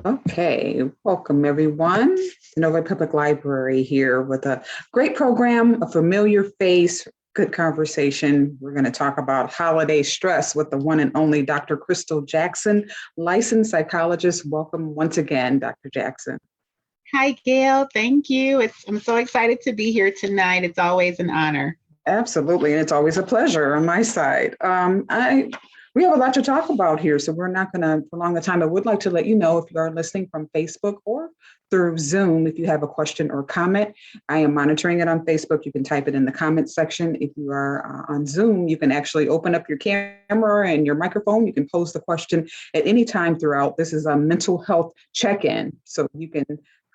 Okay, welcome everyone. Novi Public Library here with a great program, a familiar face, good conversation. We're going to talk about holiday stress with the one and only Dr. Crystal Jackson, licensed psychologist. Welcome once again, Dr. Jackson. Hi, Gail. Thank you. I'm so excited to be here tonight. It's always an honor. Absolutely, and it's always a pleasure on my side. We have a lot to talk about here, so we're not going to prolong the time. I would like to let you know if you are listening from Facebook or through Zoom, if you have a question or comment. I am monitoring it on Facebook. You can type it in the comments section. If you are on Zoom, you can actually open up your camera and your microphone. You can pose the question at any time throughout. This is a mental health check-in, so you can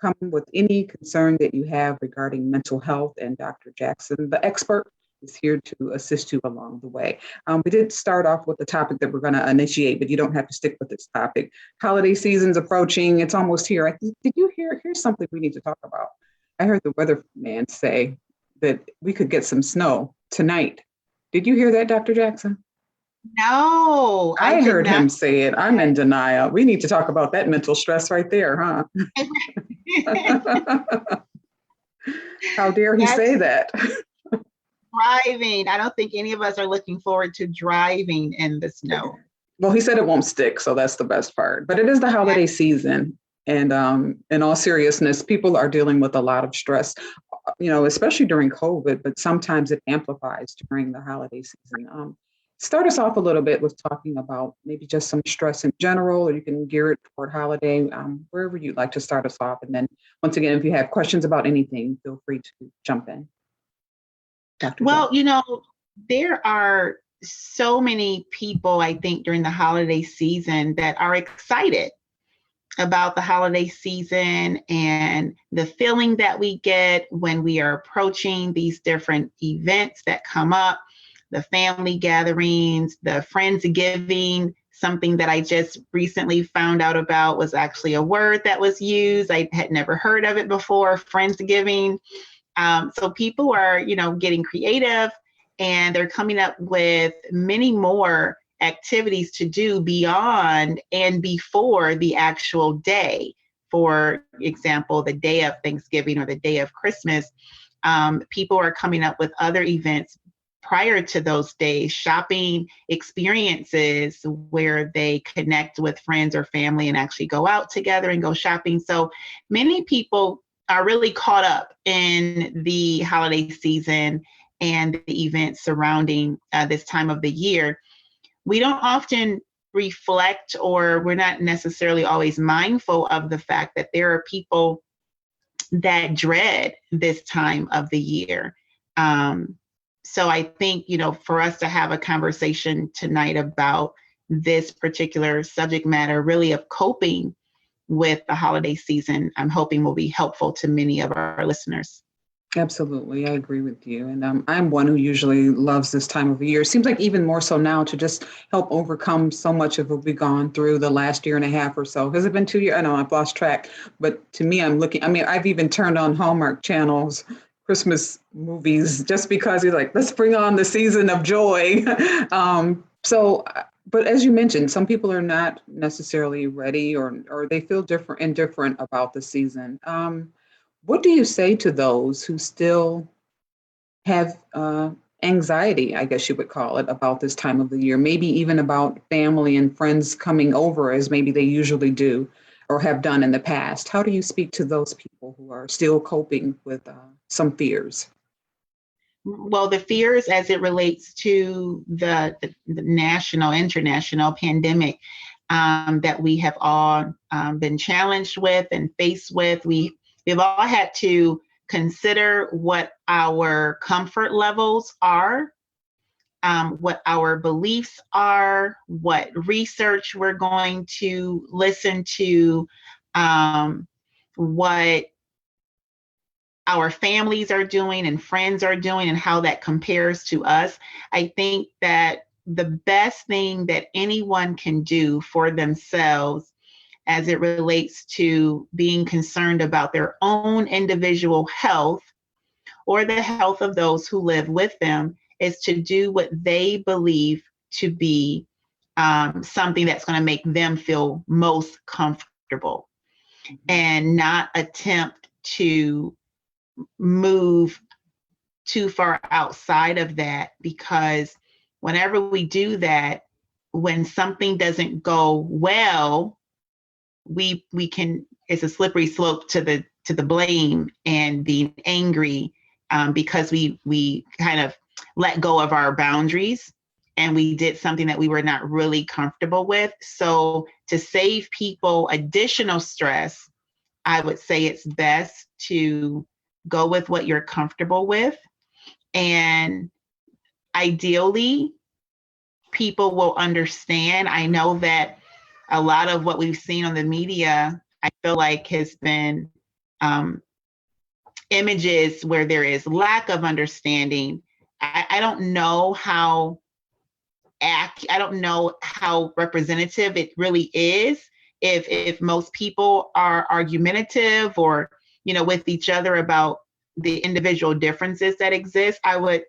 come with any concern that you have regarding mental health, and Dr. Jackson, the expert, is here to assist you along the way. We did start off with the topic that we're going to initiate, but you don't have to stick with this topic. Holiday season's approaching. It's almost here. Did you hear? Here's something we need to talk about. I heard the weatherman say that we could get some snow tonight. Did you hear that, Dr. Jackson? No, I heard him say it. I'm in denial. We need to talk about that mental stress right there, huh? How dare he say that? Driving. I don't think any of us are looking forward to driving in the snow. Well, he said it won't stick, so that's the best part. But it is the holiday season. And in all seriousness, people are dealing with a lot of stress, especially during COVID, but sometimes it amplifies during the holiday season. Start us off a little bit with talking about maybe just some stress in general, or you can gear it toward holiday, wherever you'd like to start us off. And then once again, if you have questions about anything, feel free to jump in. Well, there are so many people, I think, during the holiday season that are excited about the holiday season and the feeling that we get when we are approaching these different events that come up, the family gatherings, the Friendsgiving. Something that I just recently found out about was actually a word that was used. I had never heard of it before, Friendsgiving. So people are, getting creative, and they're coming up with many more activities to do beyond and before the actual day. For example, the day of Thanksgiving or the day of Christmas, people are coming up with other events prior to those days, shopping experiences where they connect with friends or family and actually go out together and go shopping. So many people are really caught up in the holiday season and the events surrounding this time of the year. We don't often reflect, or we're not necessarily always mindful of the fact that there are people that dread this time of the year. So I think, for us to have a conversation tonight about this particular subject matter, really of coping with the holiday season, I'm hoping will be helpful to many of our listeners. Absolutely. I agree with you. And I'm one who usually loves this time of year. It seems like even more so now to just help overcome so much of what we've gone through the last year and a half or so. Has it been 2 years? I know I've lost track, but to me, I've even turned on Hallmark channels, Christmas movies, just because you're like, let's bring on the season of joy. But as you mentioned, some people are not necessarily ready, or they feel indifferent about the season. What do you say to those who still have anxiety, I guess you would call it, about this time of the year, maybe even about family and friends coming over as maybe they usually do or have done in the past? How do you speak to those people who are still coping with some fears? Well, the fears as it relates to the national, international pandemic that we have all been challenged with and faced with. We've all had to consider what our comfort levels are, what our beliefs are, what research we're going to listen to, what our families are doing and friends are doing, and how that compares to us. I think that the best thing that anyone can do for themselves as it relates to being concerned about their own individual health or the health of those who live with them is to do what they believe to be something that's going to make them feel most comfortable. and not attempt to move too far outside of that, because whenever we do that, when something doesn't go well, we can, it's a slippery slope to the blame and being angry, because we kind of let go of our boundaries and we did something that we were not really comfortable with. So to save people additional stress, I would say it's best to go with what you're comfortable with. And ideally, people will understand. I know that a lot of what we've seen on the media, I feel like has been images where there is lack of understanding. I don't know how I don't know how representative it really is. If most people are argumentative or, with each other about the individual differences that exist, I would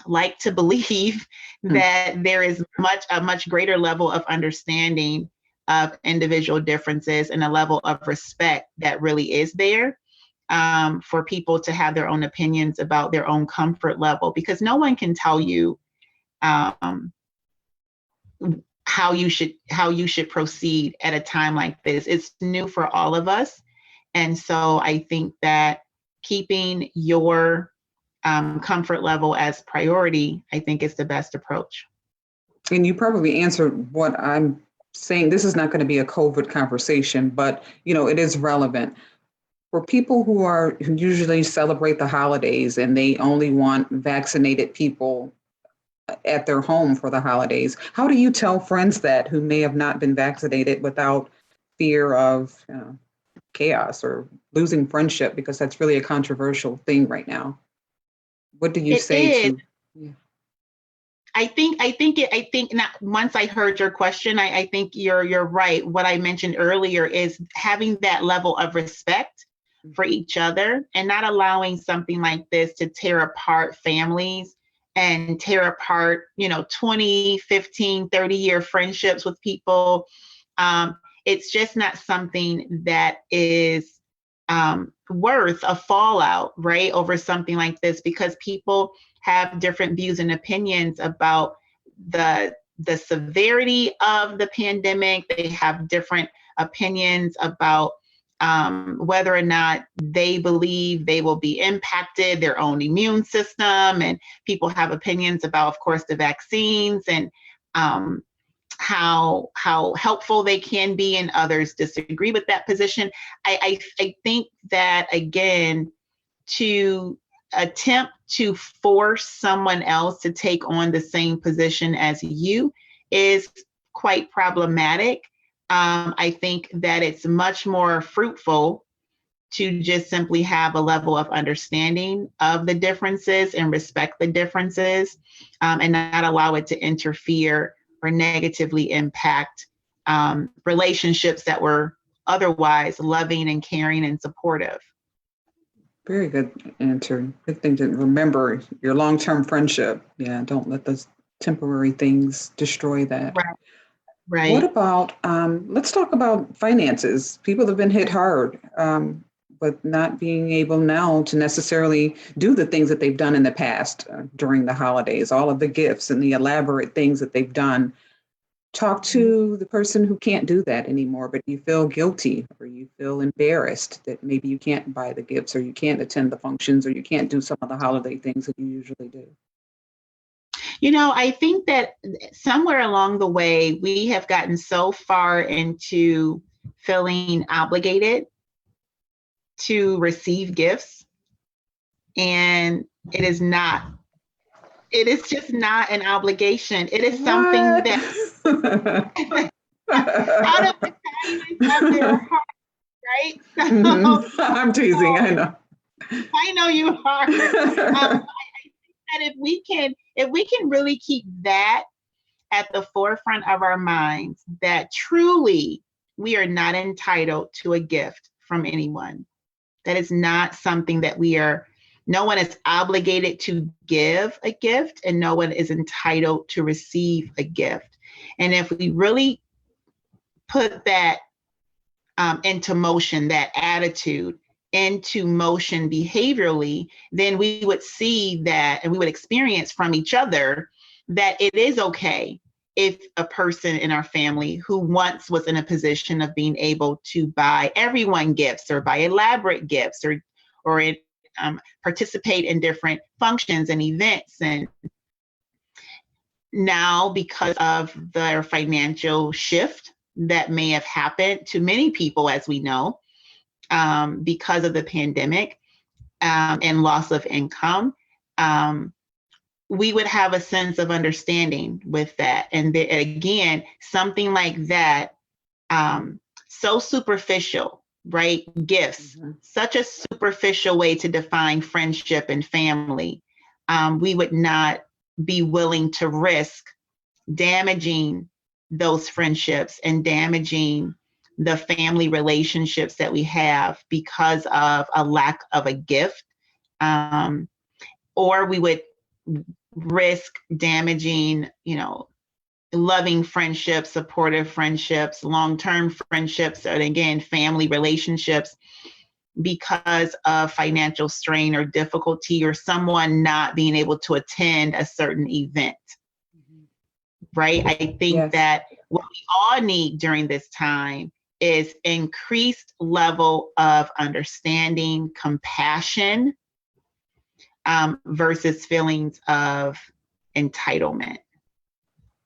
like to believe that there is a much greater level of understanding of individual differences and a level of respect that really is there, for people to have their own opinions about their own comfort level, because no one can tell you how you should proceed at a time like this. It's new for all of us. And so I think that keeping your comfort level as priority, I think is the best approach. And you probably answered what I'm saying. This is not going to be a COVID conversation, but it is relevant for people who usually celebrate the holidays and they only want vaccinated people at their home for the holidays. How do you tell friends that who may have not been vaccinated without fear of chaos or losing friendship? Because that's really a controversial thing right now. What do you say to? Yeah. I think not, once I heard your question, I think you're right. What I mentioned earlier is having that level of respect for each other and not allowing something like this to tear apart families and tear apart, 20, 15, 30-year friendships with people. It's just not something that is worth a fallout, right, over something like this, because people have different views and opinions about the severity of the pandemic. They have different opinions about whether or not they believe they will be impacted, their own immune system, and people have opinions about, of course, the vaccines and how helpful they can be, and others disagree with that position. I think that, again, to attempt to force someone else to take on the same position as you is quite problematic. I think that it's much more fruitful to just simply have a level of understanding of the differences and respect the differences, and not allow it to interfere or negatively impact relationships that were otherwise loving and caring and supportive. Very good answer. Good thing to remember, your long-term friendship. Yeah, don't let those temporary things destroy that. Right. What about, let's talk about finances. People have been hit hard, but not being able now to necessarily do the things that they've done in the past during the holidays, all of the gifts and the elaborate things that they've done. Talk to the person who can't do that anymore, but you feel guilty or you feel embarrassed that maybe you can't buy the gifts or you can't attend the functions or you can't do some of the holiday things that you usually do. I think that somewhere along the way, we have gotten so far into feeling obligated to receive gifts, and it is just not an obligation. It is something that out of the kindness of their heart, right? So, I'm teasing, I know. I know you are. I think that if we can really keep that at the forefront of our minds, that truly we are not entitled to a gift from anyone. That is not something that no one is obligated to give a gift, and no one is entitled to receive a gift. And if we really put that into motion, that attitude into motion behaviorally, then we would see that, and we would experience from each other that it is okay if a person in our family who once was in a position of being able to buy everyone gifts or buy elaborate gifts or participate in different functions and events, and now because of their financial shift that may have happened to many people, as we know, because of the pandemic and loss of income, we would have a sense of understanding with that. And again, something like that, so superficial, right? Gifts, such a superficial way to define friendship and family. We would not be willing to risk damaging those friendships and damaging the family relationships that we have because of a lack of a gift. Or we would risk damaging, loving friendships, supportive friendships, long-term friendships, and again, family relationships because of financial strain or difficulty or someone not being able to attend a certain event. Right? I think that what we all need during this time is increased level of understanding, compassion, versus feelings of entitlement.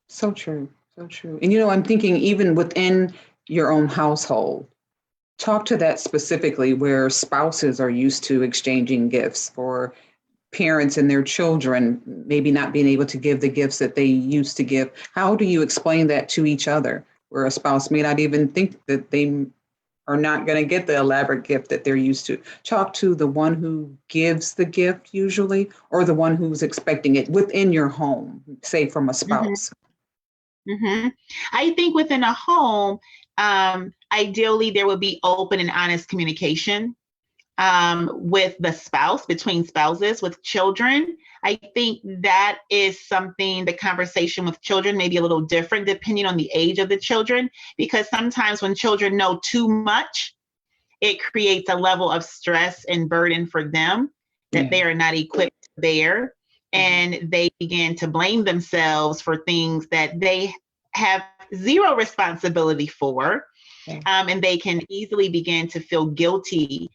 So true. So true. And, I'm thinking even within your own household, talk to that specifically where spouses are used to exchanging gifts, or parents and their children maybe not being able to give the gifts that they used to give. How do you explain that to each other, where a spouse may not even think that they are not going to get the elaborate gift that they're used to? Talk to the one who gives the gift usually, or the one who's expecting it within your home, say from a spouse. I think within a home, ideally there would be open and honest communication with the spouse, between spouses. With children, I think that is something, the conversation with children may be a little different depending on the age of the children, because sometimes when children know too much, it creates a level of stress and burden for them that they are not equipped to bear. And they begin to blame themselves for things that they have zero responsibility for. And they can easily begin to feel guilty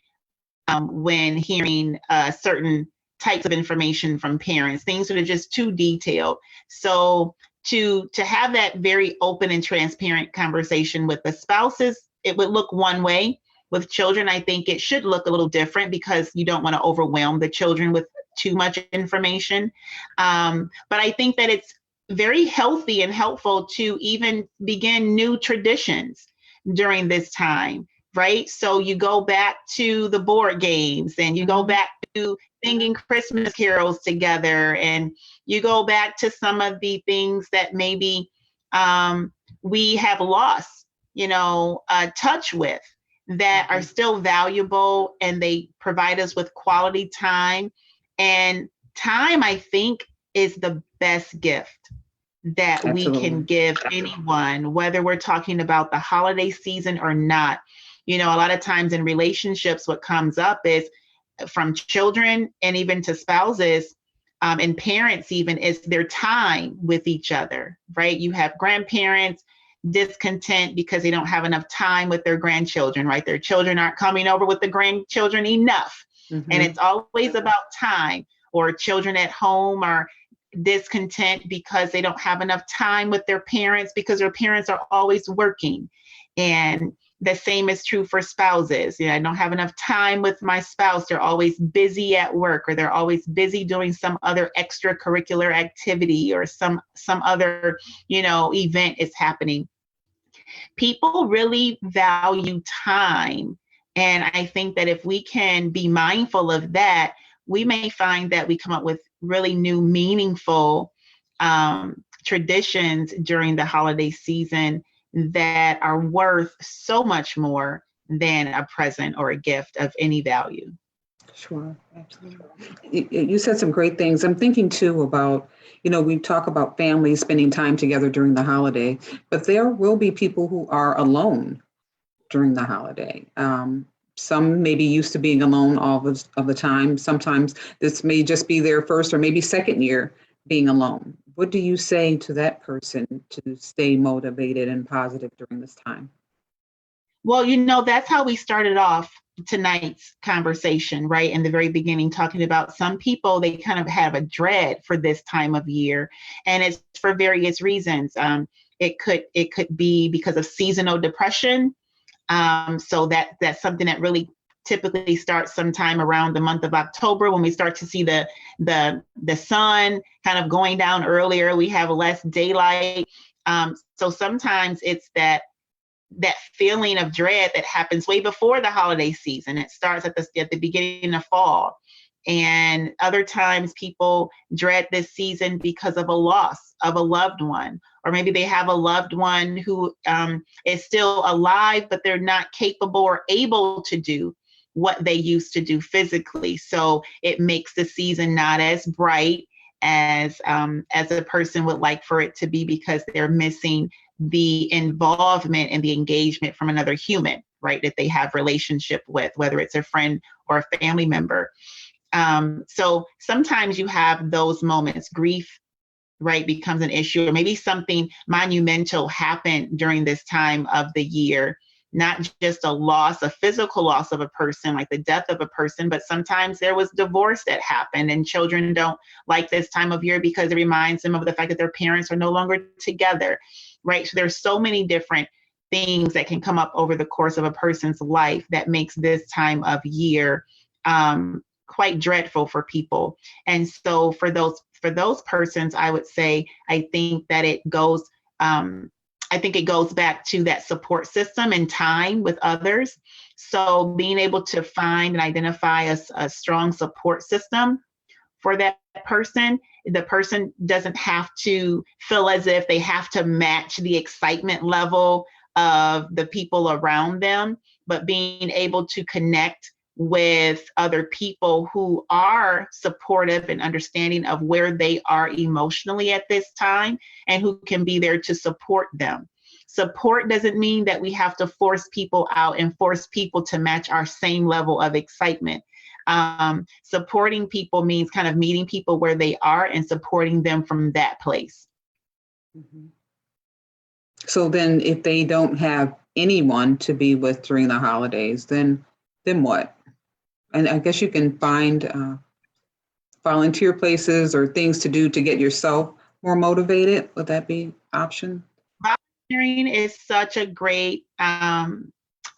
when hearing certain types of information from parents, things that are just too detailed. So to have that very open and transparent conversation with the spouses, it would look one way. With children, I think it should look a little different, because you don't want to overwhelm the children with too much information. But I think that it's very healthy and helpful to even begin new traditions during this time. Right? So you go back to the board games, and you go back to singing Christmas carols together, and you go back to some of the things that maybe we have lost, touch with, that are still valuable, and they provide us with quality time. And time, I think, is the best gift that we can give anyone, whether we're talking about the holiday season or not. A lot of times in relationships, what comes up is from children and even to spouses and parents even, is their time with each other, right? You have grandparents discontent because they don't have enough time with their grandchildren, right? Their children aren't coming over with the grandchildren enough. And it's always about time. Or children at home are discontent because they don't have enough time with their parents, because their parents are always working. And the same is true for spouses. I don't have enough time with my spouse. They're always busy at work, or they're always busy doing some other extracurricular activity, or some other, event is happening. People really value time. And I think that if we can be mindful of that, we may find that we come up with really new, meaningful traditions during the holiday season that are worth so much more than a present or a gift of any value. Sure, absolutely. You said some great things. I'm thinking too about, we talk about families spending time together during the holiday, but there will be people who are alone during the holiday. Some may be used to being alone all of the time. Sometimes this may just be their first or maybe second year being alone. What do you say to that person to stay motivated and positive during this time? Well, that's how we started off tonight's conversation, right? In the very beginning, talking about some people, they kind of have a dread for this time of year, and it's for various reasons. It could be because of seasonal depression. So that's something that really typically starts sometime around the month of October, when we start to see the sun kind of going down earlier. We have less daylight. So sometimes it's that feeling of dread that happens way before the holiday season. It starts at the beginning of fall. And other times people dread this season because of a loss of a loved one, or maybe they have a loved one who is still alive, but they're not capable or able to do what they used to do physically. So it makes the season not as bright as a person would like for it to be, because they're missing the involvement and the engagement from another human, right, that they have relationship with, whether it's a friend or a family member. So sometimes you have those moments. Grief, right, becomes an issue, or maybe something monumental happened during this time of the year. Not just a physical loss of a person, like the death of a person, but sometimes there was divorce that happened, and children don't like this time of year because it reminds them of the fact that their parents are no longer together, right? So there's so many different things that can come up over the course of a person's life that makes this time of year quite dreadful for people. And so for those persons, I would say, I think it goes back to that support system and time with others. So being able to find and identify a strong support system for that person. The person doesn't have to feel as if they have to match the excitement level of the people around them, but being able to connect with other people who are supportive and understanding of where they are emotionally at this time, and who can be there to support them. Support doesn't mean that we have to force people out and force people to match our same level of excitement. Supporting people means kind of meeting people where they are and supporting them from that place. Mm-hmm. So then if they don't have anyone to be with during the holidays, then what? And I guess you can find volunteer places or things to do to get yourself more motivated. Would that be an option? Volunteering is such a great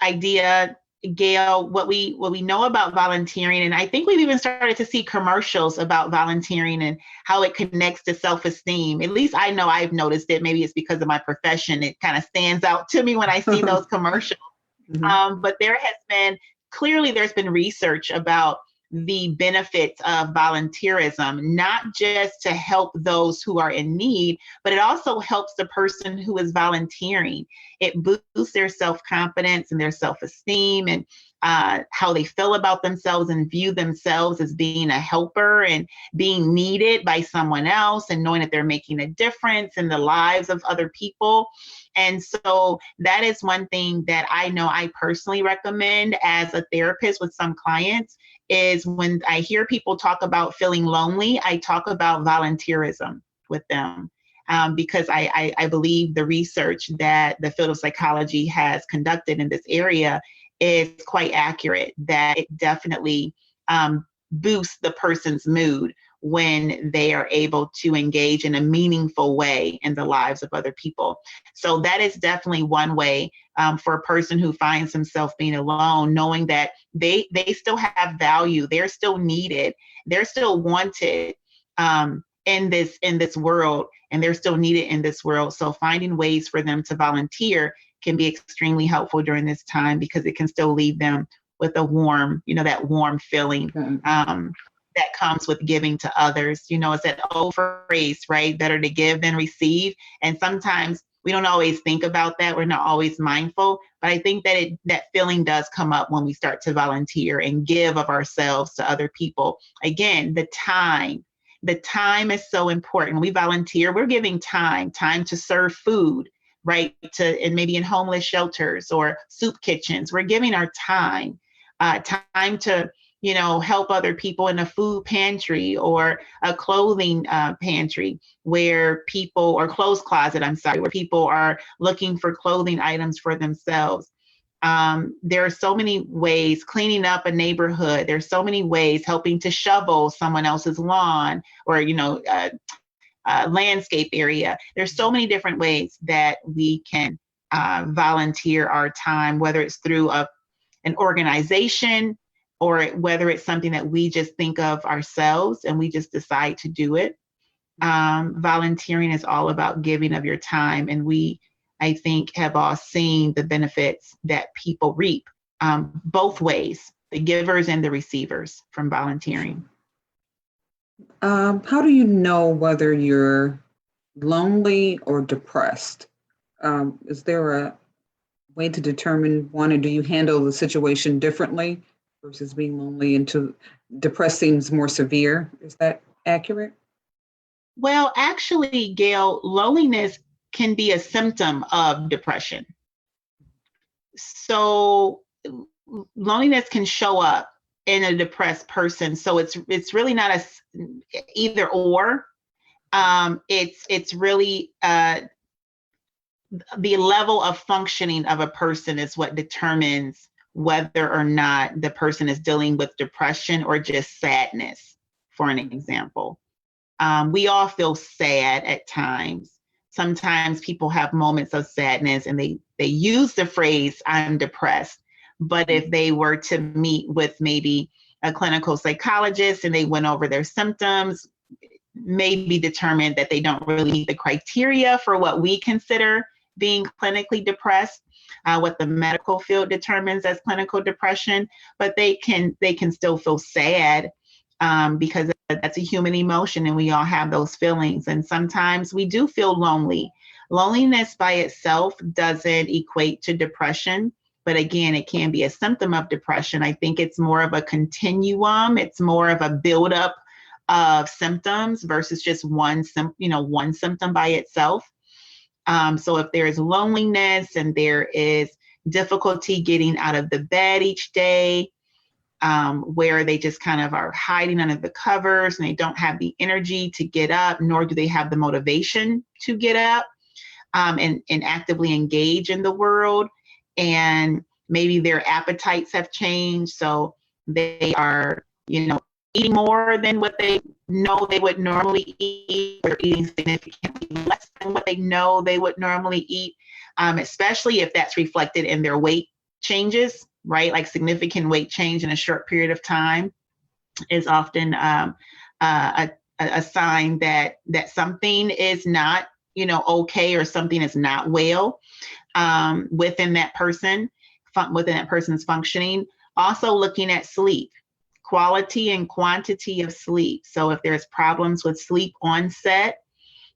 idea, Gail. What we know about volunteering, and I think we've even started to see commercials about volunteering and how it connects to self-esteem. At least I know I've noticed it. Maybe it's because of my profession. It kind of stands out to me when I see those commercials. Mm-hmm. But there's been research about the benefits of volunteerism, not just to help those who are in need, but it also helps the person who is volunteering. It boosts their self-confidence and their self-esteem, and how they feel about themselves and view themselves as being a helper and being needed by someone else, and knowing that they're making a difference in the lives of other people. And so that is one thing that I know I personally recommend as a therapist with some clients, is when I hear people talk about feeling lonely, I talk about volunteerism with them. Because I believe the research that the field of psychology has conducted in this area is quite accurate, that it definitely boosts the person's mood when they are able to engage in a meaningful way in the lives of other people. So that is definitely one way for a person who finds himself being alone, knowing that they still have value, they're still needed, they're still wanted in this world, and they're still needed in this world. So finding ways for them to volunteer can be extremely helpful during this time, because it can still leave them with a warm, that warm feeling. That comes with giving to others. It's that old phrase, right? Better to give than receive. And sometimes we don't always think about that. We're not always mindful, but I think that that feeling does come up when we start to volunteer and give of ourselves to other people. Again, the time is so important. When we volunteer, we're giving time to serve food, right? And maybe in homeless shelters or soup kitchens. We're giving our time, time to, help other people in a food pantry or a clothing pantry where people, or clothes closet, where people are looking for clothing items for themselves. There are so many ways, cleaning up a neighborhood. There's so many ways, helping to shovel someone else's lawn or, landscape area. There's so many different ways that we can volunteer our time, whether it's through an organization or whether it's something that we just think of ourselves and we just decide to do it. Volunteering is all about giving of your time. And I think, have all seen the benefits that people reap both ways, the givers and the receivers from volunteering. How do you know whether you're lonely or depressed? Is there a way to determine one, or do you handle the situation differently versus being lonely and depressed seems more severe? Is that accurate? Well, actually, Gail, loneliness can be a symptom of depression. So loneliness can show up in a depressed person. So it's really not either or. It's really the level of functioning of a person is what determines whether or not the person is dealing with depression or just sadness, for an example. We all feel sad at times. Sometimes people have moments of sadness and they use the phrase, I'm depressed. But if they were to meet with maybe a clinical psychologist and they went over their symptoms, maybe determined that they don't really meet the criteria for what we consider being clinically depressed, what the medical field determines as clinical depression, but they can still feel sad because that's a human emotion and we all have those feelings. And sometimes we do feel lonely. Loneliness by itself doesn't equate to depression, but again, it can be a symptom of depression. I think it's more of a continuum. It's more of a buildup of symptoms versus just one symptom by itself. So if there is loneliness and there is difficulty getting out of the bed each day, where they just kind of are hiding under the covers and they don't have the energy to get up, nor do they have the motivation to get up and actively engage in the world. And maybe their appetites have changed. So they are, eating more than what they know they would normally eat, or eating significantly less than what they know they would normally eat, especially if that's reflected in their weight changes, right? Like significant weight change in a short period of time is often a sign that something is not, okay, or something is not well within that person's functioning. Also looking at sleep. Quality and quantity of sleep. So if there's problems with sleep onset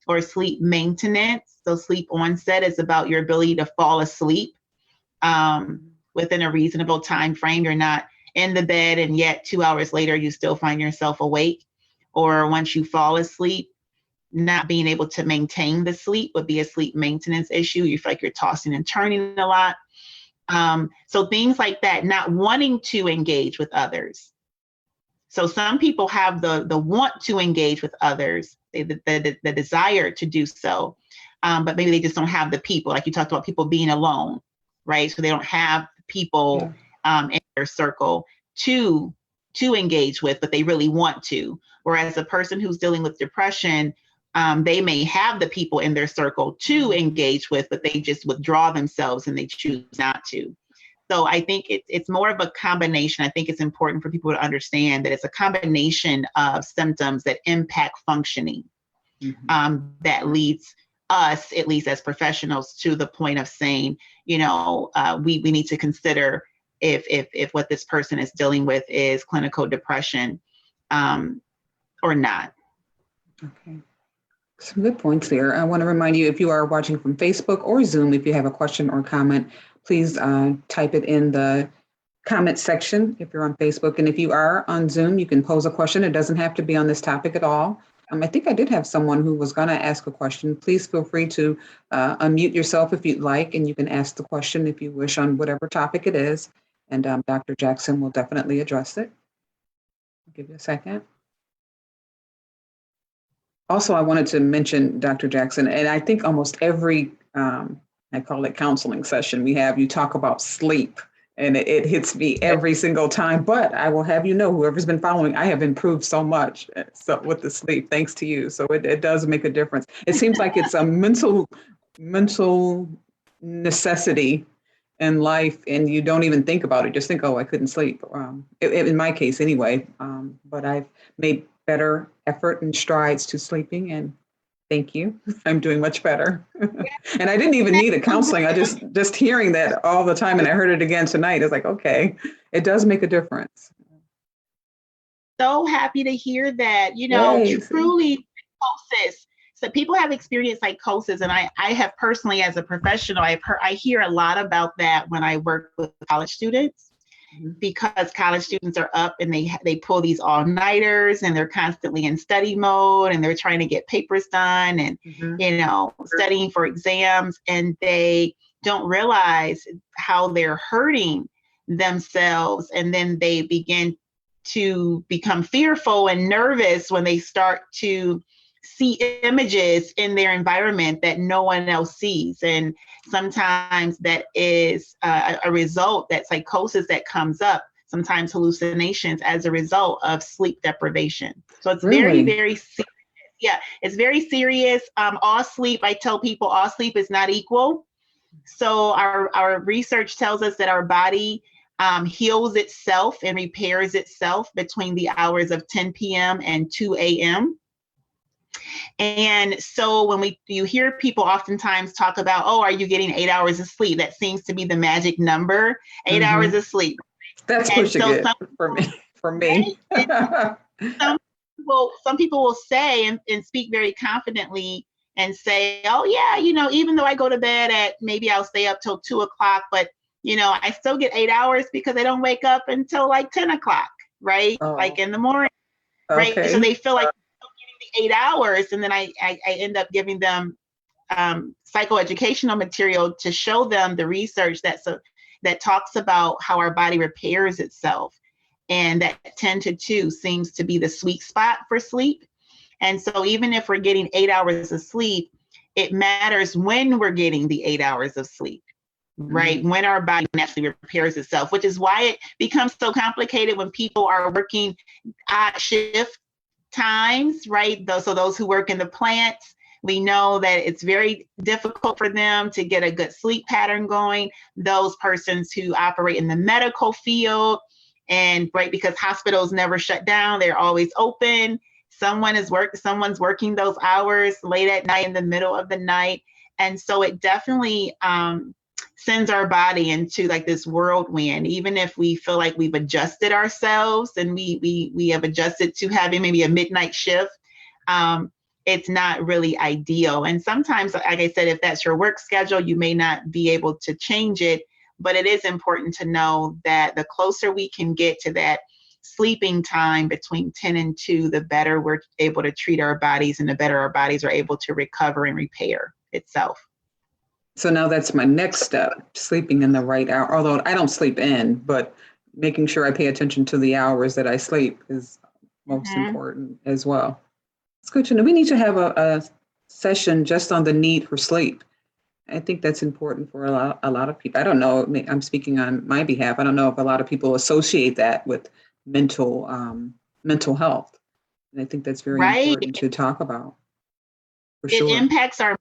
or sleep maintenance, so sleep onset is about your ability to fall asleep within a reasonable time frame. You're not in the bed and yet 2 hours later you still find yourself awake. Or once you fall asleep, not being able to maintain the sleep would be a sleep maintenance issue. You feel like you're tossing and turning a lot. So things like that, not wanting to engage with others. So some people have the want to engage with others, the desire to do so, but maybe they just don't have the people. Like you talked about people being alone, right? So they don't have people in their circle to engage with, but they really want to. Whereas a person who's dealing with depression, they may have the people in their circle to engage with, but they just withdraw themselves and they choose not to. So I think it's more of a combination. I think it's important for people to understand that it's a combination of symptoms that impact functioning that leads us, at least as professionals, to the point of saying, we need to consider if what this person is dealing with is clinical depression or not. Okay. Some good points there. I want to remind you, if you are watching from Facebook or Zoom, if you have a question or comment, please type it in the comment section if you're on Facebook. And if you are on Zoom, you can pose a question. It doesn't have to be on this topic at all. I think I did have someone who was going to ask a question. Please feel free to unmute yourself if you'd like, and you can ask the question if you wish on whatever topic it is. And Dr. Jackson will definitely address it. I'll give you a second. Also, I wanted to mention, Dr. Jackson, and I think almost every, I call it counseling session we have, you talk about sleep. And it hits me every single time. But I will have you know, whoever's been following, I have improved so much with the sleep, thanks to you. So it does make a difference. It seems like it's a mental necessity in life, and you don't even think about it. Just think, oh, I couldn't sleep. In my case, anyway. But I've made better effort and strides to sleeping, and thank you. I'm doing much better. And I didn't even need a counseling. I just hearing that all the time, and I heard it again tonight. It's like, okay, it does make a difference. So happy to hear that, truly psychosis. So people have experienced psychosis, and I have personally, as a professional, I hear a lot about that when I work with college students. Because college students are up and they pull these all-nighters, and they're constantly in study mode, and they're trying to get papers done, and studying for exams, and they don't realize how they're hurting themselves, and then they begin to become fearful and nervous when they start to see images in their environment that no one else sees. And sometimes that is a result, that psychosis that comes up, sometimes hallucinations as a result of sleep deprivation. So it's very, very serious. Yeah, it's very serious. All sleep, I tell people, all sleep is not equal. So our research tells us that our body heals itself and repairs itself between the hours of 10 p.m. and 2 a.m. And so when you hear people oftentimes talk about, oh, are you getting 8 hours of sleep? That seems to be the magic number, 8 hours of sleep. That's pushing it for me. Some people will say and speak very confidently and say, oh yeah, even though I go to bed at, maybe I'll stay up till 2 o'clock, but I still get 8 hours because I don't wake up until like 10 o'clock, right? Like in the morning, right? So they feel like 8 hours, and then I end up giving them psychoeducational material to show them the research that talks about how our body repairs itself, and that 10 to 2 seems to be the sweet spot for sleep. And so even if we're getting 8 hours of sleep, it matters when we're getting the 8 hours of sleep, right? When our body naturally repairs itself, which is why it becomes so complicated when people are working odd shift times, right? So those who work in the plants, we know that it's very difficult for them to get a good sleep pattern going. Those persons who operate in the medical field, and right, because hospitals never shut down, they're always open. Someone's working those hours late at night, in the middle of the night. And so it definitely sends our body into like this whirlwind. Even if we feel like we've adjusted ourselves and we have adjusted to having maybe a midnight shift, it's not really ideal. And sometimes, like I said, if that's your work schedule, you may not be able to change it, but it is important to know that the closer we can get to that sleeping time between 10 and 2, the better we're able to treat our bodies, and the better our bodies are able to recover and repair itself. So now that's my next step, sleeping in the right hour. Although I don't sleep in, but making sure I pay attention to the hours that I sleep is most important as well. It's good to know. We need to have a session just on the need for sleep. I think that's important for a lot of people. I don't know. I'm speaking on my behalf. I don't know if a lot of people associate that with mental health. And I think that's very important to talk about. For sure. It impacts our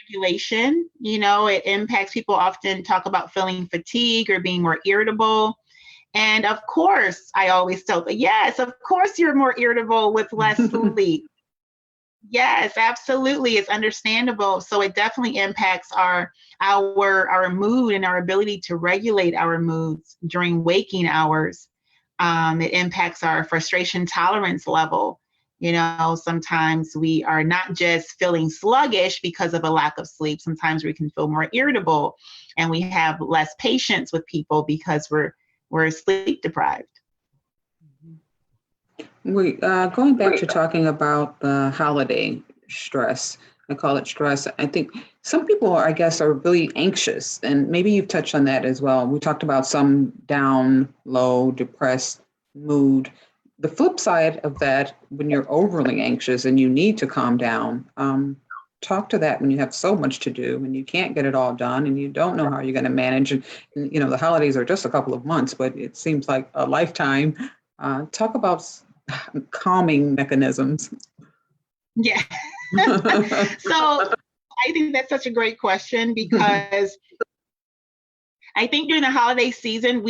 regulation. It impacts, people often talk about feeling fatigue or being more irritable. And of course, I always tell them, yes, of course you're more irritable with less sleep. Yes, absolutely. It's understandable. So it definitely impacts our mood and our ability to regulate our moods during waking hours. It impacts our frustration tolerance level. Sometimes we are not just feeling sluggish because of a lack of sleep. Sometimes we can feel more irritable, and we have less patience with people because we're sleep deprived. Going back to talking about the holiday stress, I call it stress. I think some people, I guess, are really anxious, and maybe you've touched on that as well. We talked about some down, low, depressed mood. The flip side of that, when you're overly anxious and you need to calm down, talk to that when you have so much to do and you can't get it all done and you don't know how you're going to manage. And, the holidays are just a couple of months, but it seems like a lifetime. Talk about calming mechanisms. Yeah. So I think that's such a great question, because I think during the holiday season,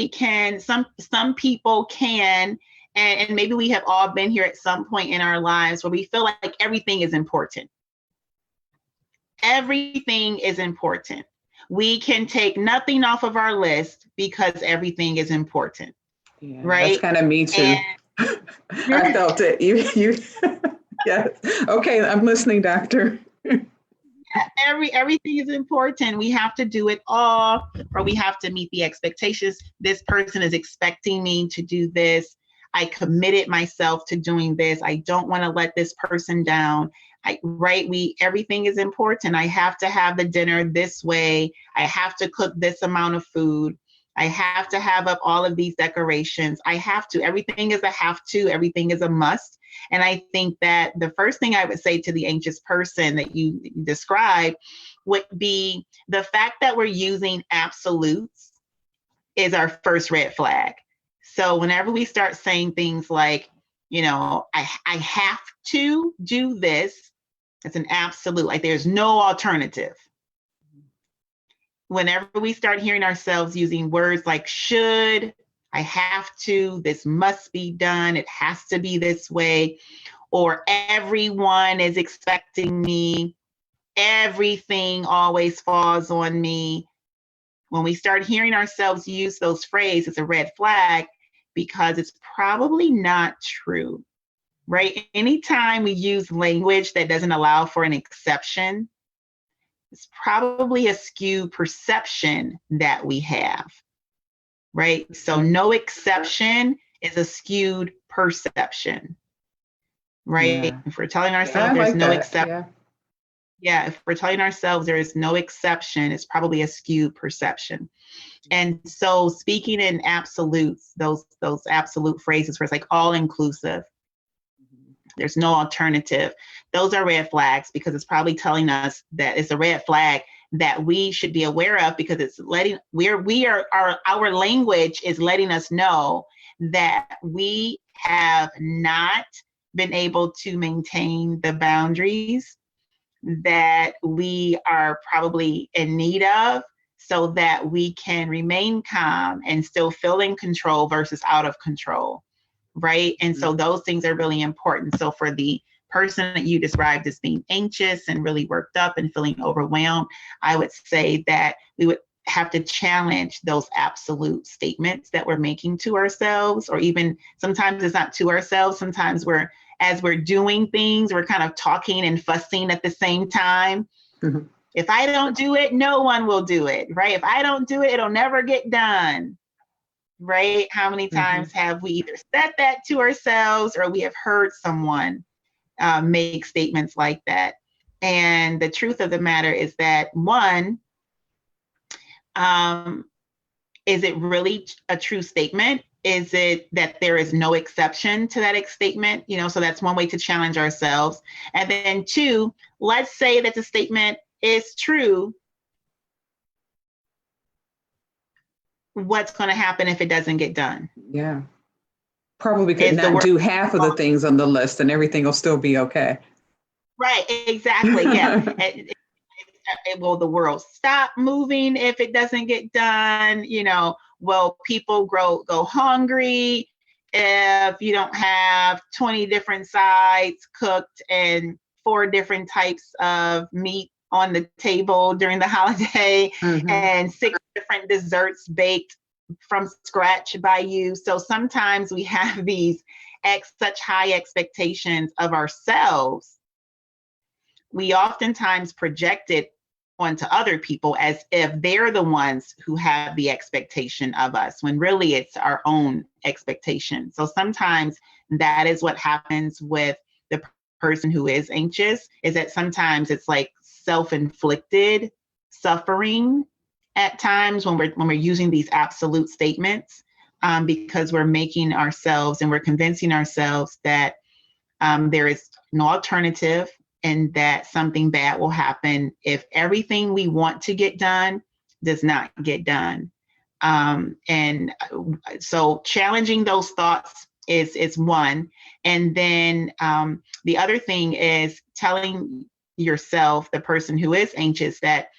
some people can, and maybe we have all been here at some point in our lives where we feel like everything is important. Everything is important. We can take nothing off of our list because everything is important. Yeah, right? That's kind of me too. I felt it. You yes. Okay, I'm listening, doctor. Everything is important. We have to do it all, or we have to meet the expectations. This person is expecting me to do this. I committed myself to doing this. I don't want to let this person down. Everything is important. I have to have the dinner this way. I have to cook this amount of food. I have to have up all of these decorations. I have to. Everything is a have to. Everything is a must. And I think that the first thing I would say to the anxious person that you described would be the fact that we're using absolutes is our first red flag. So whenever we start saying things like, I have to do this, it's an absolute, like there's no alternative. Whenever we start hearing ourselves using words like should, I have to, this must be done, it has to be this way, or everyone is expecting me, everything always falls on me. When we start hearing ourselves use those phrases, it's a red flag, because it's probably not true, right? Anytime we use language that doesn't allow for an exception, it's probably a skewed perception that we have, right? So no exception is a skewed perception, right? Yeah. If we're telling ourselves there's no exception, if we're telling ourselves there is no exception, it's probably a skewed perception. And so speaking in absolutes, those absolute phrases where it's like all inclusive, there's no alternative, those are red flags, because it's probably telling us that it's a red flag that we should be aware of, because it's letting our language is letting us know that we have not been able to maintain the boundaries that we are probably in need of, so that we can remain calm and still feel in control versus out of control, right? And so those things are really important. So for the person that you described as being anxious and really worked up and feeling overwhelmed, I would say that we would have to challenge those absolute statements that we're making to ourselves, or even sometimes it's not to ourselves. Sometimes as we're doing things, we're kind of talking and fussing at the same time. Mm-hmm. If I don't do it, no one will do it, right? If I don't do it, it'll never get done, right? How many times have we either said that to ourselves, or we have heard someone make statements like that? And the truth of the matter is that, one, is it really a true statement? Is it that there is no exception to that statement? So that's one way to challenge ourselves. And then two, let's say that the statement is true. What's going to happen if it doesn't get done? Yeah. Probably could not do half of the things on the list and everything will still be okay. Right, exactly. Yeah. Will the world stop moving if it doesn't get done? Will people go hungry if you don't have 20 different sides cooked and 4 different types of meat on the table during the holiday, and 6 different desserts baked from scratch by you? So sometimes we have these such high expectations of ourselves. We oftentimes project it onto other people as if they're the ones who have the expectation of us, when really it's our own expectation. So sometimes that is what happens with the person who is anxious, is that sometimes it's like self-inflicted suffering at times when we're using these absolute statements, because we're making ourselves and we're convincing ourselves that there is no alternative, and that something bad will happen if everything we want to get done does not get done. And so challenging those thoughts is one. And then the other thing is telling yourself, the person who is anxious, that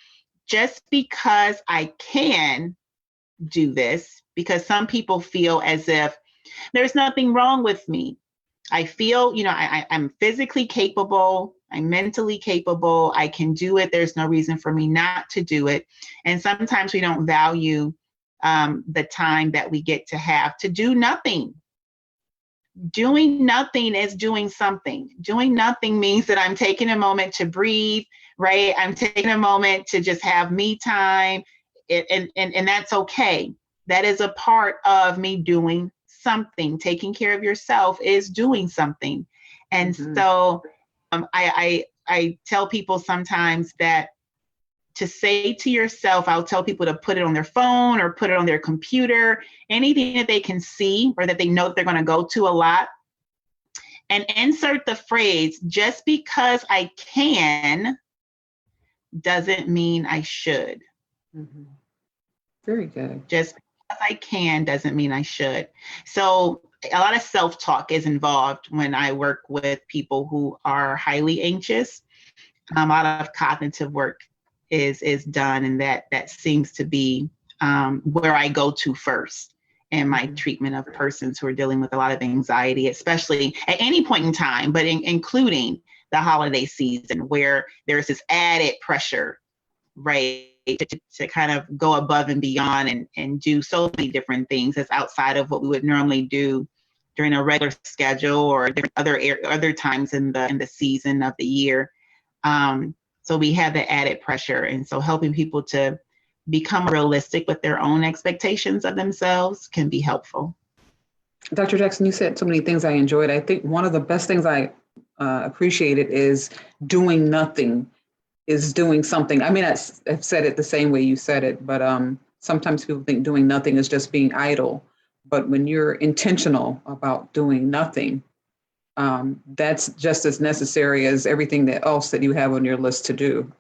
just because I can do this, because some people feel as if there's nothing wrong with me. I feel, I'm physically capable, I'm mentally capable, I can do it. There's no reason for me not to do it. And sometimes we don't value the time that we get to have to do nothing. Doing nothing is doing something. Doing nothing means that I'm taking a moment to breathe, right? I'm taking a moment to just have me time, and that's okay. That is a part of me doing something. Taking care of yourself is doing something. And so I tell people sometimes that to say to yourself, I'll tell people to put it on their phone or put it on their computer, anything that they can see or that they know that they're going to go to a lot, and insert the phrase, just because I can doesn't mean I should. Mm-hmm. Very good. Just because I can doesn't mean I should. So a lot of self-talk is involved when I work with people who are highly anxious. A lot of cognitive work is done, and that seems to be where I go to first in my treatment of persons who are dealing with a lot of anxiety, especially at any point in time, but including the holiday season, where there's this added pressure, right, to kind of go above and beyond and do so many different things that's outside of what we would normally do during a regular schedule or other times in the season of the year. So we have the added pressure. And so helping people to become realistic with their own expectations of themselves can be helpful. Dr. Jackson, you said so many things I enjoyed. I think one of the best things I appreciated is doing nothing is doing something. I mean, I've said it the same way you said it, but sometimes people think doing nothing is just being idle. But when you're intentional about doing nothing, that's just as necessary as everything else that you have on your list to do.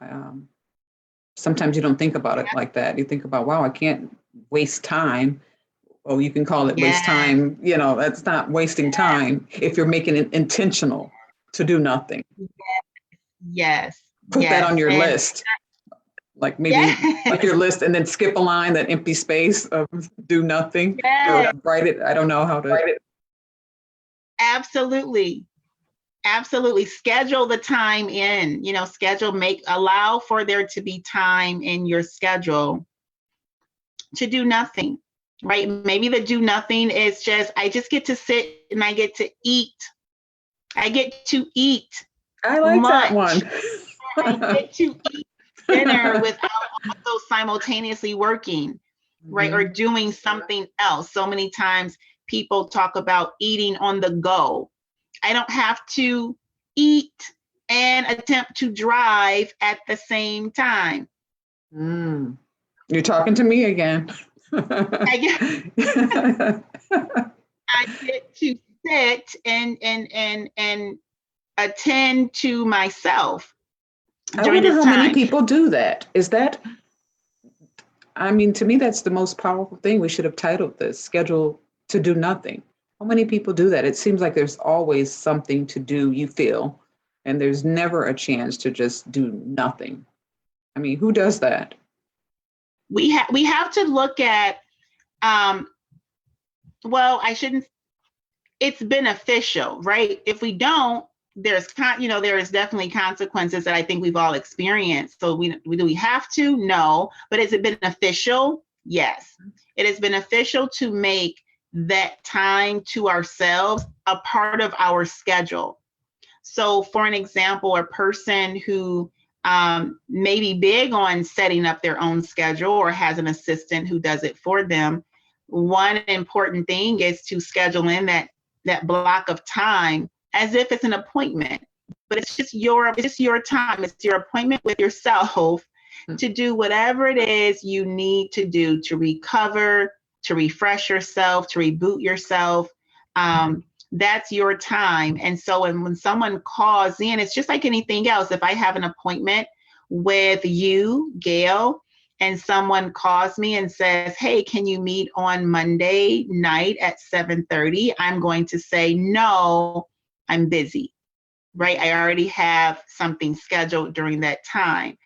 Sometimes you don't think about it like that. You think about, wow, I can't waste time. Oh, you can call it waste time. That's not wasting time if you're making it intentional to do nothing. Yes. Put that on your list. Like maybe like your list, and then skip a line, that empty space of do nothing. Or write it. I don't know how to write it. Absolutely. Schedule the time in, allow for there to be time in your schedule to do nothing, right? Maybe the do nothing is I just get to sit and I get to eat. I get to eat. I like that one. I get to eat dinner without also simultaneously working, right? Or doing something else. So many times people talk about eating on the go. I don't have to eat and attempt to drive at the same time. You're talking to me again. I get to sit and attend to myself. I wonder how many people do that. To me, that's the most powerful thing. We should have titled this Schedule to Do Nothing. How many people do that? It seems like there's always something to do, you feel, and there's never a chance to just do nothing. I mean, who does that? We have to look at, it's beneficial, right? If we don't, there is definitely consequences that I think we've all experienced. So do we have to? No. But is it beneficial? Yes. It is beneficial to make that time to ourselves a part of our schedule. So for an example, a person who may be big on setting up their own schedule or has an assistant who does it for them. One important thing is to schedule in that block of time as if it's an appointment, but it's just your time. It's your appointment with yourself to do whatever it is you need to do to recover, to refresh yourself, to reboot yourself. That's your time. And so when someone calls in, it's just like anything else. If I have an appointment with you, Gail, and someone calls me and says, hey, can you meet on Monday night at 7:30? I'm going to say, no, I'm busy, right? I already have something scheduled during that time.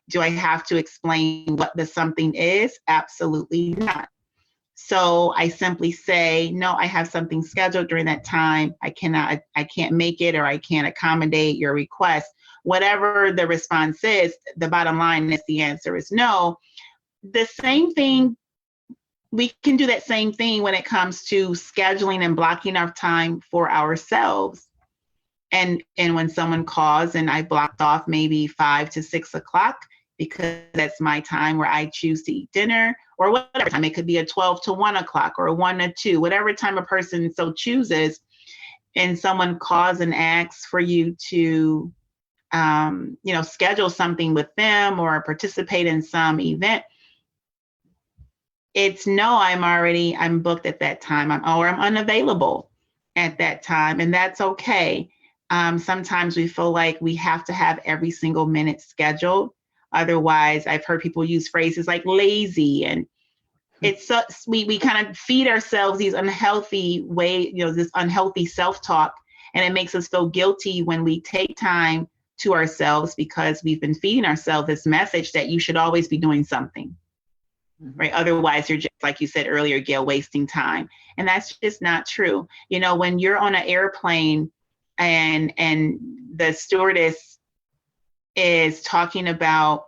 Do I have to explain what the something is? Absolutely not. So I simply say, no, I have something scheduled during that time. I can't make it, or I can't accommodate your request. Whatever the response is, the bottom line is the answer is no. The same thing, we can do that same thing when it comes to scheduling and blocking our time for ourselves. And when someone calls and I blocked off maybe 5 to 6 o'clock, because that's my time where I choose to eat dinner, or whatever time. It could be a 12 to 1 o'clock or a 1 to 2, whatever time a person so chooses, and someone calls and asks for you to schedule something with them or participate in some event, it's no, I'm booked at that time, or I'm unavailable at that time, and that's okay. Sometimes we feel like we have to have every single minute scheduled. Otherwise, I've heard people use phrases like lazy, and it's we kind of feed ourselves these unhealthy this unhealthy self-talk, and it makes us feel guilty when we take time to ourselves, because we've been feeding ourselves this message that you should always be doing something, right? Otherwise, you're just, like you said earlier, Gail, wasting time. And that's just not true. When you're on an airplane and the stewardess is talking about,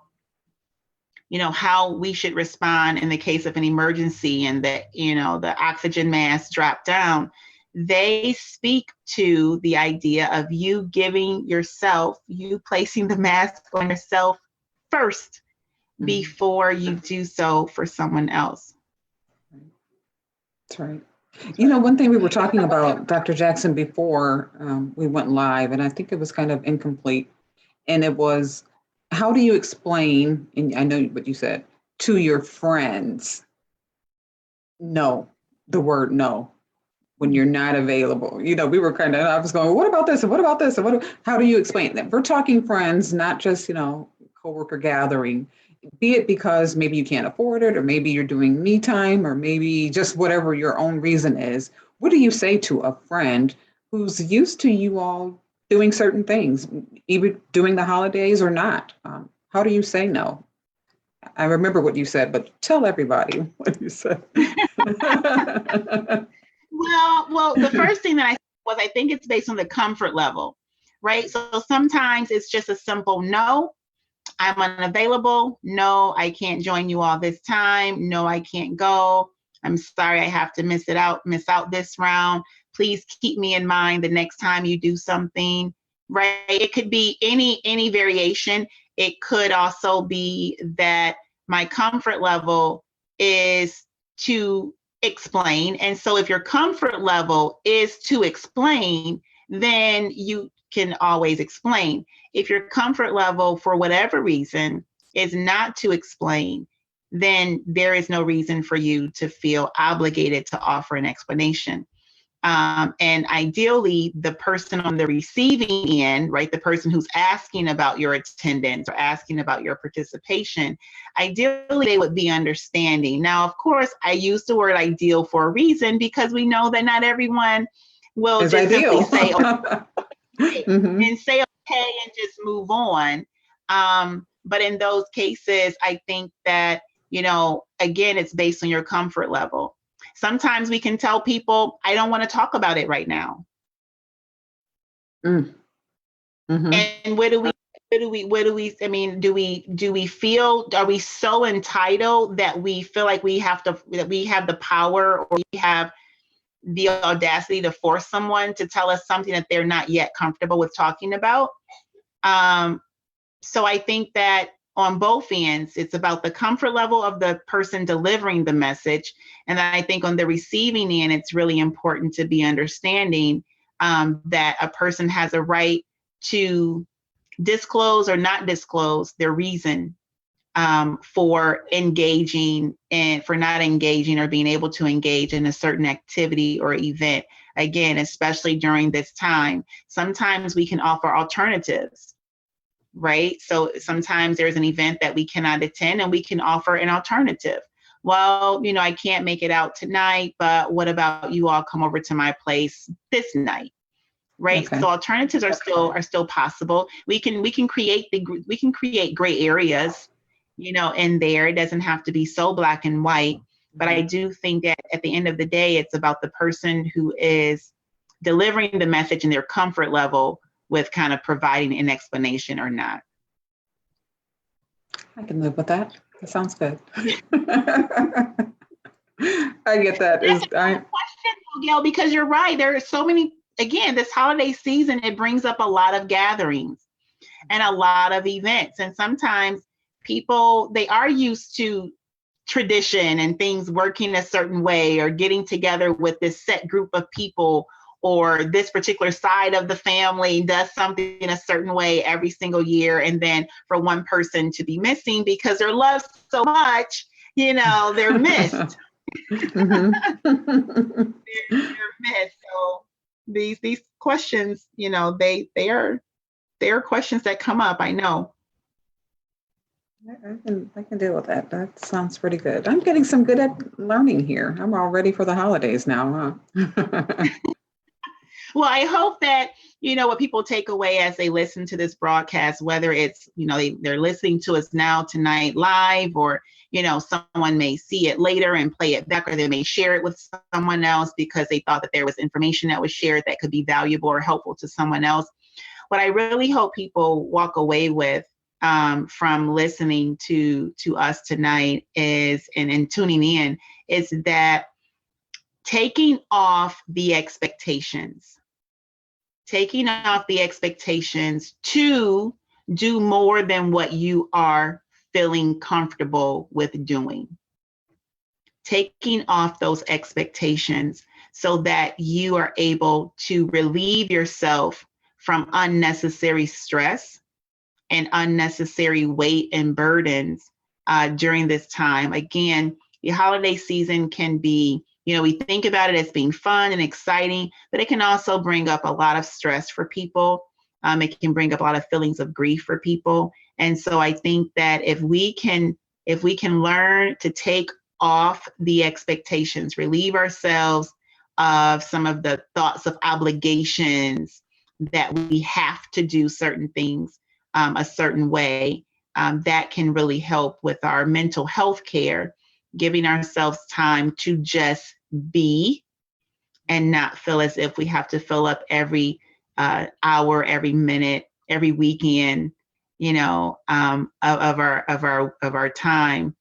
how we should respond in the case of an emergency, and the oxygen mask drop down, they speak to the idea of you placing the mask on yourself first before you do so for someone else. That's right. One thing we were talking about, Dr. Jackson, before we went live, and I think it was kind of incomplete, and it was, how do you explain, and I know what you said, to your friends, no, the word no, when you're not available? We were I was going, what about this? And what about this? And how do you explain that? We're talking friends, not just, coworker gathering, be it because maybe you can't afford it, or maybe you're doing me time, or maybe just whatever your own reason is. What do you say to a friend who's used to you all doing certain things, even during the holidays or not? How do you say no? I remember what you said, but tell everybody what you said. Well, the first thing that I said was, I think it's based on the comfort level, right? So sometimes it's just a simple no, I'm unavailable. No, I can't join you all this time. No, I can't go. I'm sorry, I have to miss out this round. Please keep me in mind the next time you do something, right? It could be any variation. It could also be that my comfort level is to explain. And so if your comfort level is to explain, then you can always explain. If your comfort level, for whatever reason, is not to explain, then there is no reason for you to feel obligated to offer an explanation. And ideally, the person on the receiving end, right, the person who's asking about your attendance or asking about your participation, ideally they would be understanding. Now, of course, I use the word ideal for a reason, because we know that not everyone will it's just ideal. simply say, and say okay and just move on. But in those cases, I think that, again, it's based on your comfort level. Sometimes we can tell people, I don't want to talk about it right now. Mm. Mm-hmm. And do we feel, are we so entitled that we feel like that we have the power, or we have the audacity to force someone to tell us something that they're not yet comfortable with talking about? So I think that on both ends, it's about the comfort level of the person delivering the message. And I think on the receiving end, it's really important to be understanding that a person has a right to disclose or not disclose their reason for engaging and for not engaging or being able to engage in a certain activity or event. Again, especially during this time, sometimes we can offer alternatives, right? So sometimes there's an event that we cannot attend and we can offer an alternative. Well, I can't make it out tonight, but what about you all come over to my place this night? Right. Okay. So alternatives are still possible. We can create gray areas, in there. It doesn't have to be so black and white. But I do think that at the end of the day, it's about the person who is delivering the message and their comfort level with kind of providing an explanation or not. I can live with that. That sounds good. I get that. That's a question, Gail, because you're right. There are so many. Again, this holiday season, it brings up a lot of gatherings and a lot of events. And sometimes people, they are used to tradition and things working a certain way or getting together with this set group of people, or this particular side of the family does something in a certain way every single year. And then for one person to be missing because they're loved so much, they're missed. Mm-hmm. they're missed. So these questions, they are questions that come up. I know. I can deal with that. That sounds pretty good. I'm getting some good at learning here. I'm all ready for the holidays now, huh? Well, I hope that, what people take away as they listen to this broadcast, whether it's, they're listening to us now tonight live, or, someone may see it later and play it back, or they may share it with someone else because they thought that there was information that was shared that could be valuable or helpful to someone else. What I really hope people walk away with from listening to us tonight is, and tuning in, is that taking off the expectations to do more than what you are feeling comfortable with doing. Taking off those expectations so that you are able to relieve yourself from unnecessary stress and unnecessary weight and burdens during this time. Again, the holiday season can be, we think about it as being fun and exciting, but it can also bring up a lot of stress for people. It can bring up a lot of feelings of grief for people. And so I think that if we can learn to take off the expectations, relieve ourselves of some of the thoughts of obligations that we have to do certain things a certain way, that can really help with our mental health care, giving ourselves time to just be and not feel as if we have to fill up every hour, every minute, every weekend, of our time,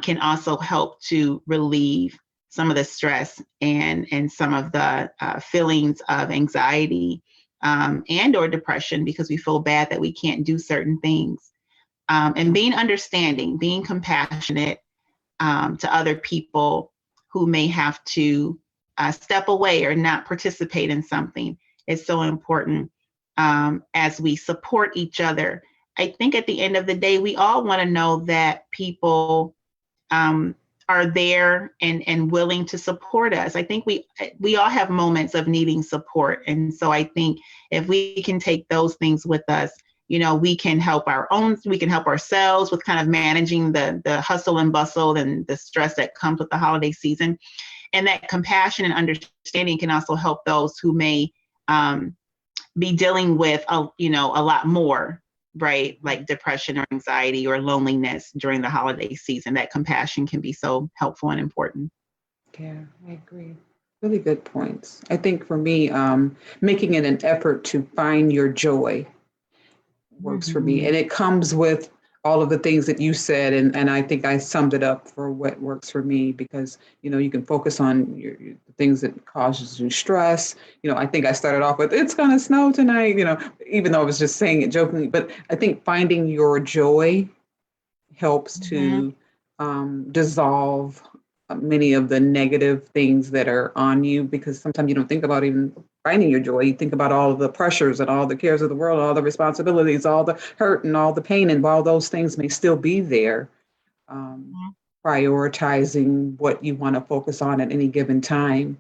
can also help to relieve some of the stress and some of the feelings of anxiety and or depression, because we feel bad that we can't do certain things. And being understanding, being compassionate to other people who may have to step away or not participate in something is so important as we support each other. I think at the end of the day, we all want to know that people are there and willing to support us. I think we all have moments of needing support. And so I think if we can take those things with us, we can help we can help ourselves with kind of managing the hustle and bustle and the stress that comes with the holiday season. And that compassion and understanding can also help those who may be dealing with a lot more, right? Like depression or anxiety or loneliness during the holiday season. That compassion can be so helpful and important. Yeah, I agree. Really good points. I think for me, making it an effort to find your joy works for me. And it comes with all of the things that you said, and I think I summed it up for what works for me, because you can focus on the things that causes you stress. I think I started off with it's gonna snow tonight, even though I was just saying it jokingly. But I think finding your joy helps to dissolve many of the negative things that are on you, because sometimes you don't think about even finding your joy. You think about all of the pressures and all the cares of the world, all the responsibilities, all the hurt and all the pain, and while those things may still be there, prioritizing what you want to focus on at any given time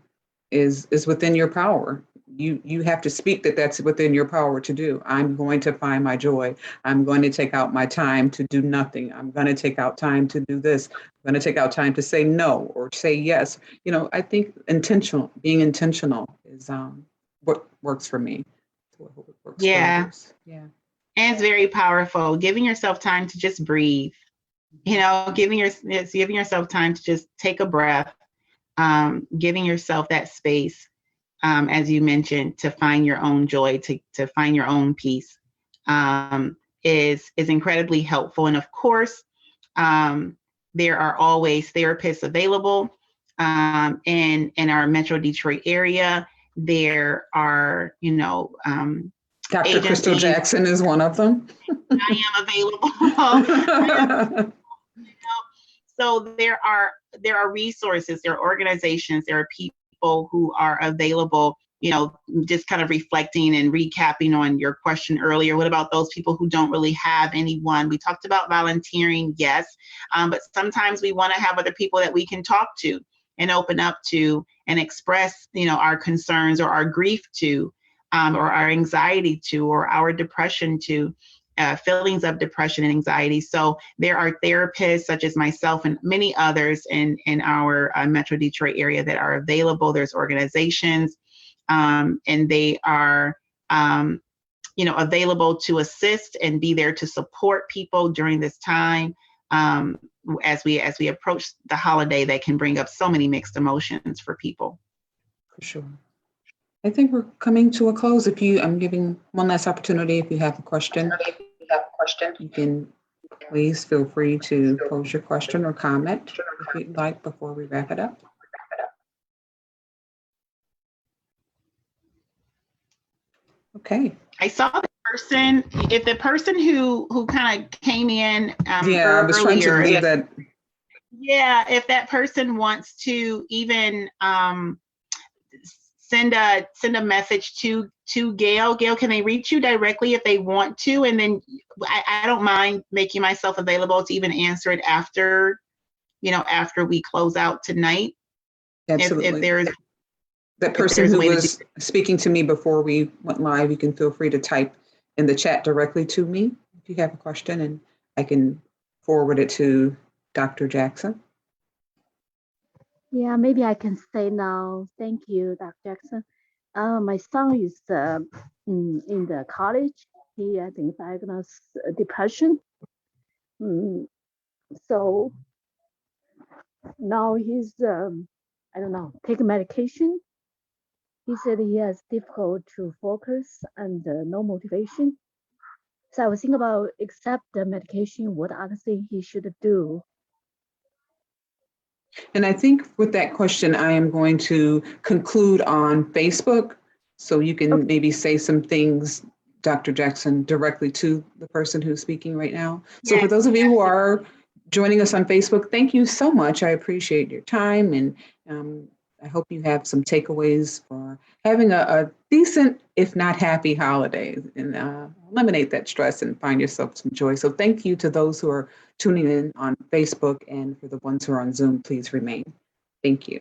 is within your power. You have to speak that's within your power to do. I'm going to find my joy. I'm going to take out my time to do nothing. I'm going to take out time to do this. I'm going to take out time to say no or say yes. I think being intentional is what works for me. What works for others. Yeah. And it's very powerful. Giving yourself time to just breathe. Giving yourself time to just take a breath. Giving yourself that space. As you mentioned, to find your own joy, to find your own peace, is incredibly helpful. And of course, there are always therapists available in our Metro Detroit area. There are, Dr. Crystal Jackson is one of them. I am available. So there are resources, there are organizations, there are people who are available, just kind of reflecting and recapping on your question earlier. What about those people who don't really have anyone? We talked about volunteering, yes, but sometimes we want to have other people that we can talk to and open up to and express, our concerns or our grief to, or our anxiety to, or our depression to. Feelings of depression and anxiety. So there are therapists such as myself and many others in our Metro Detroit area that are available. There's organizations, and they are, available to assist and be there to support people during this time. As we approach the holiday, that can bring up so many mixed emotions for people. For sure. I think we're coming to a close. I'm giving one last opportunity. If you have a question, you can please feel free to pose your question or comment if you'd like before we wrap it up. Okay. I saw the person. If the person who kind of came in earlier, I was trying to leave that. Yeah, if that person wants to even send a message to Gail. Gail, can they reach you directly if they want to? And then I don't mind making myself available to even answer it after we close out tonight. Absolutely. If there's that person who was speaking to me before we went live, you can feel free to type in the chat directly to me if you have a question, and I can forward it to Dr. Jackson. Yeah, maybe I can say now. Thank you, Dr. Jackson. My son is in the college. He, I think, diagnosed depression. So now he's, I don't know, taking medication. He said he has difficult to focus and no motivation. So I was thinking about, except the medication, what other thing he should do. And I think with that question, I am going to conclude on Facebook, so you can maybe say some things, Dr. Jackson, directly to the person who's speaking right now. So for those of you who are joining us on Facebook, thank you so much. I appreciate your time, and I hope you have some takeaways for having a decent, if not happy, holiday, and eliminate that stress and find yourself some joy. So thank you to those who are tuning in on Facebook, and for the ones who are on Zoom, please remain. Thank you.